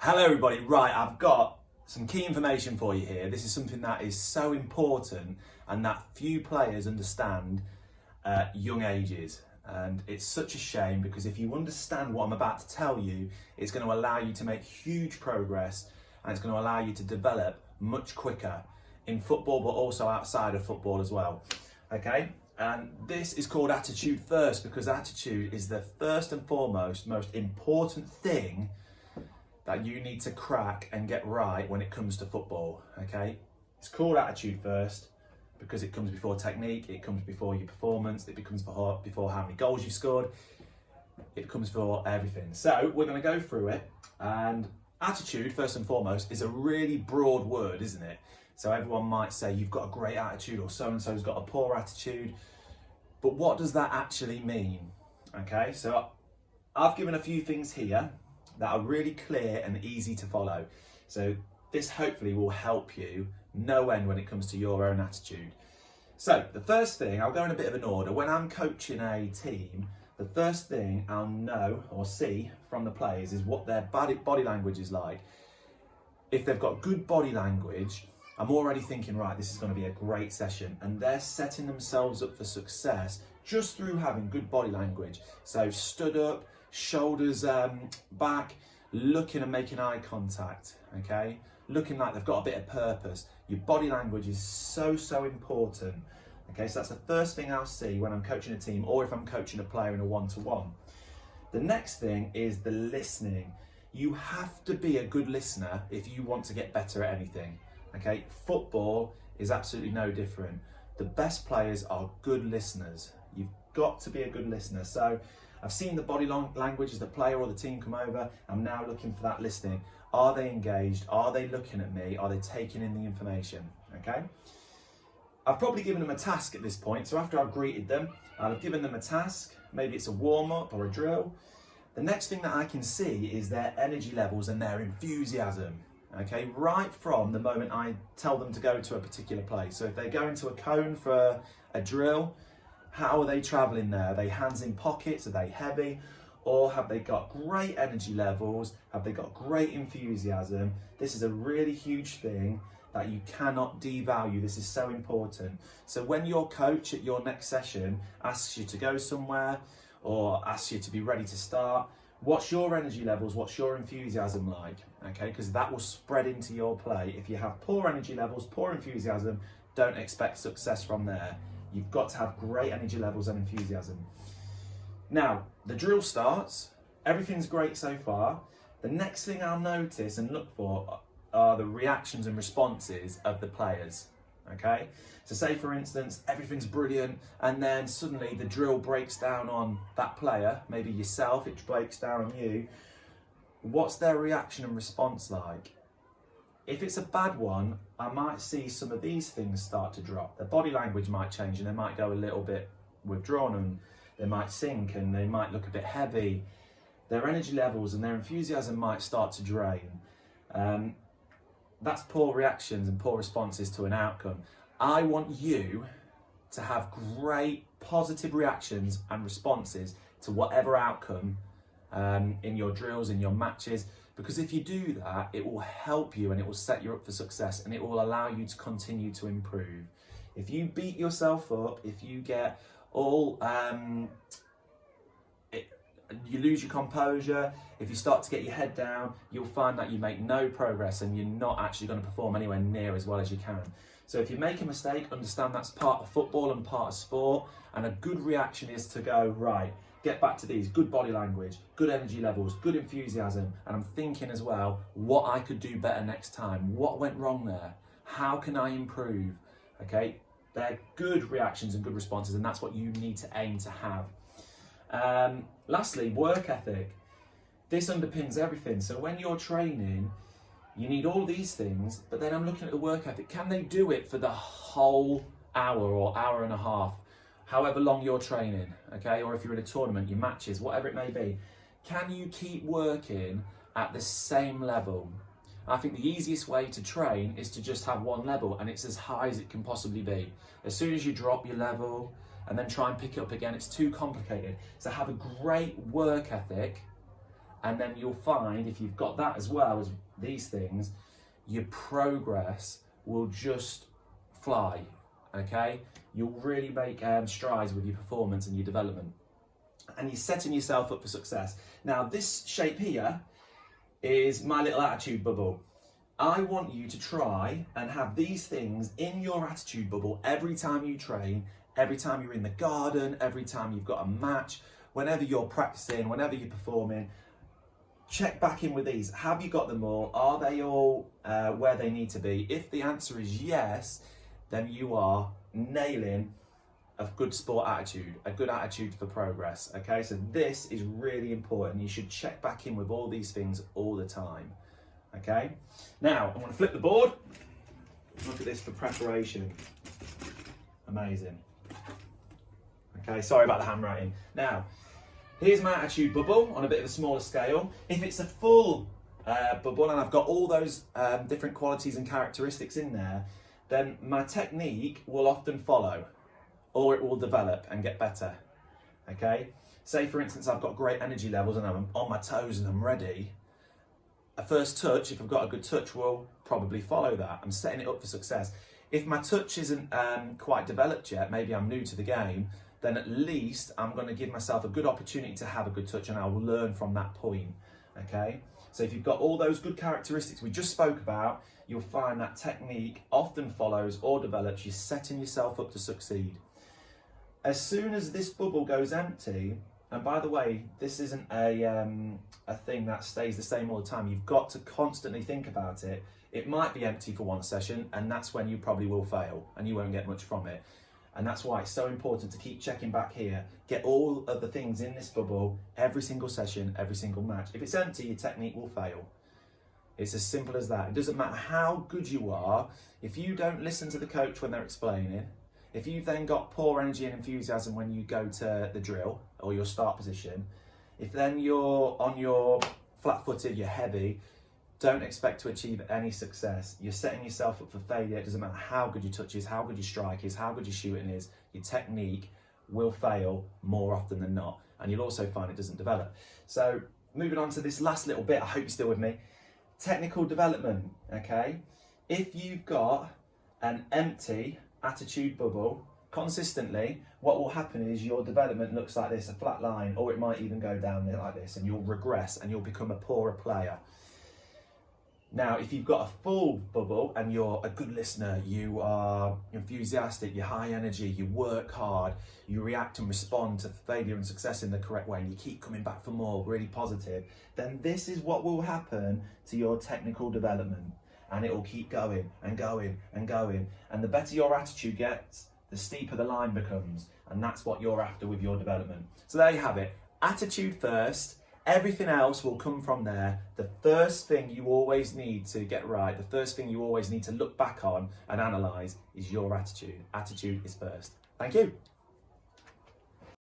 Hello everybody, right, I've got some key information for you here. This is something that is so important and that few players understand at young ages. And it's such a shame because if you understand what I'm about to tell you, it's going to allow you to make huge progress and it's going to allow you to develop much quicker in football but also outside of football as well. Okay? And this is called attitude first because attitude is the first and foremost, most important thing that you need to crack and get right when it comes to football, okay? It's called attitude first because it comes before technique, it comes before your performance, it becomes before how many goals you've scored, it comes before everything. So we're going to go through it, and attitude, first and foremost, is a really broad word, isn't it? So everyone might say you've got a great attitude or so-and-so's got a poor attitude, but what does that actually mean? Okay, so I've given a few things here that are really clear and easy to follow. So this hopefully will help you no end when it comes to your own attitude. So the first thing, I'll go in a bit of an order. When I'm coaching a team, the first thing I'll know or see from the players is what their body language is like. If they've got good body language, I'm already thinking, right, this is going to be a great session, and they're setting themselves up for success just through having good body language. So stood up, shoulders back, looking and making eye contact, okay? Looking like they've got a bit of purpose. Your body language is so important, okay? So that's the first thing I'll see when I'm coaching a team or if I'm coaching a player in a one-to-one. The next thing is the listening. You have to be a good listener if you want to get better at anything, okay? Football is absolutely no different. The best players are good listeners. You've got to be a good listener. So I've seen the body language as the player or the team come over. I'm now looking for that listening. Are they engaged? Are they looking at me? Are they taking in the information? Okay. I've probably given them a task at this point. So after I've greeted them, I'll have given them a task. Maybe it's a warm-up or a drill. The next thing that I can see is their energy levels and their enthusiasm. Okay, right from the moment I tell them to go to a particular place. So if they go into a cone for a drill, how are they travelling there? Are they hands in pockets? Are they heavy? Or have they got great energy levels? Have they got great enthusiasm? This is a really huge thing that you cannot devalue. This is so important. So when your coach at your next session asks you to go somewhere or asks you to be ready to start, what's your energy levels? What's your enthusiasm like? Okay, because that will spread into your play. If you have poor energy levels, poor enthusiasm, don't expect success from there. You've got to have great energy levels and enthusiasm. Now, the drill starts. Everything's great so far. The next thing I'll notice and look for are the reactions and responses of the players. Okay? So say, for instance, everything's brilliant, and then suddenly the drill breaks down on that player, maybe yourself, it breaks down on you. What's their reaction and response like? If it's a bad one, I might see some of these things start to drop. Their body language might change and they might go a little bit withdrawn and they might sink and they might look a bit heavy. Their energy levels and their enthusiasm might start to drain. That's poor reactions and poor responses to an outcome. I want you to have great positive reactions and responses to whatever outcome in your drills, in your matches. Because if you do that, it will help you and it will set you up for success and it will allow you to continue to improve. If you beat yourself up, if you get all, you lose your composure, if you start to get your head down, you'll find that you make no progress and you're not actually going to perform anywhere near as well as you can. So if you make a mistake, understand that's part of football and part of sport, and a good reaction is to go, right, get back to these, good body language, good energy levels, good enthusiasm, and I'm thinking as well, what I could do better next time, what went wrong there, how can I improve, okay? They're good reactions and good responses, and that's what you need to aim to have. Lastly, work ethic. This underpins everything. So when you're training, you need all these things, but then I'm looking at the work ethic. Can they do it for the whole hour or hour and a half? However long you're training, okay? Or if you're in a tournament, your matches, whatever it may be. Can you keep working at the same level? I think the easiest way to train is to just have one level, and it's as high as it can possibly be. As soon as you drop your level and then try and pick it up again, it's too complicated. So have a great work ethic And then you'll find if you've got that as well as these things, your progress will just fly, okay? You'll really make strides with your performance and your development. And you're setting yourself up for success. Now, this shape here is my little attitude bubble. I want you to try and have these things in your attitude bubble every time you train, every time you're in the garden, every time you've got a match, whenever you're practicing, whenever you're performing. Check back in with these. Have you got them all? Are they all where they need to be? If the answer is yes, then you are nailing a good sport attitude, a good attitude for progress. Okay, so this is really important. You should check back in with all these things all the time. Okay, now I'm going to flip the board. Look at this for preparation. Amazing. Okay, sorry about the handwriting. Now, here's my attitude bubble on a bit of a smaller scale. If it's a full bubble and I've got all those different qualities and characteristics in there, then my technique will often follow, or it will develop and get better. Okay? Say for instance I've got great energy levels and I'm on my toes and I'm ready. A first touch, if I've got a good touch, will probably follow that. I'm setting it up for success. If my touch isn't quite developed yet, maybe I'm new to the game, then at least I'm going to give myself a good opportunity to have a good touch and I will learn from that point. Okay? So if you've got all those good characteristics we just spoke about, you'll find that technique often follows or develops. You're setting yourself up to succeed. As soon as this bubble goes empty, and by the way, this isn't a thing that stays the same all the time. You've got to constantly think about it. It might be empty for one session, and that's when you probably will fail and you won't get much from it. And that's why it's so important to keep checking back here. Get all of the things in this bubble every single session, every single match. If it's empty, your technique will fail. It's as simple as that. It doesn't matter how good you are. If you don't listen to the coach when they're explaining, if you've then got poor energy and enthusiasm when you go to the drill or your start position, if then you're on your flat-footed, you're heavy, don't expect to achieve any success. You're setting yourself up for failure. It doesn't matter how good your touch is, how good your strike is, how good your shooting is. Your technique will fail more often than not. And you'll also find it doesn't develop. So moving on to this last little bit, I hope you're still with me. Technical development, okay? If you've got an empty attitude bubble consistently, what will happen is your development looks like this, a flat line, or it might even go down there like this, and you'll regress and you'll become a poorer player. Now, if you've got a full bubble and you're a good listener, you are enthusiastic, you're high energy, you work hard, you react and respond to failure and success in the correct way, and you keep coming back for more, really positive, then this is what will happen to your technical development. And it will keep going and going and going. And the better your attitude gets, the steeper the line becomes. And that's what you're after with your development. So there you have it. Attitude first. Everything else will come from there. The first thing you always need to get right, the first thing you always need to look back on and analyse is your attitude. Attitude is first. Thank you.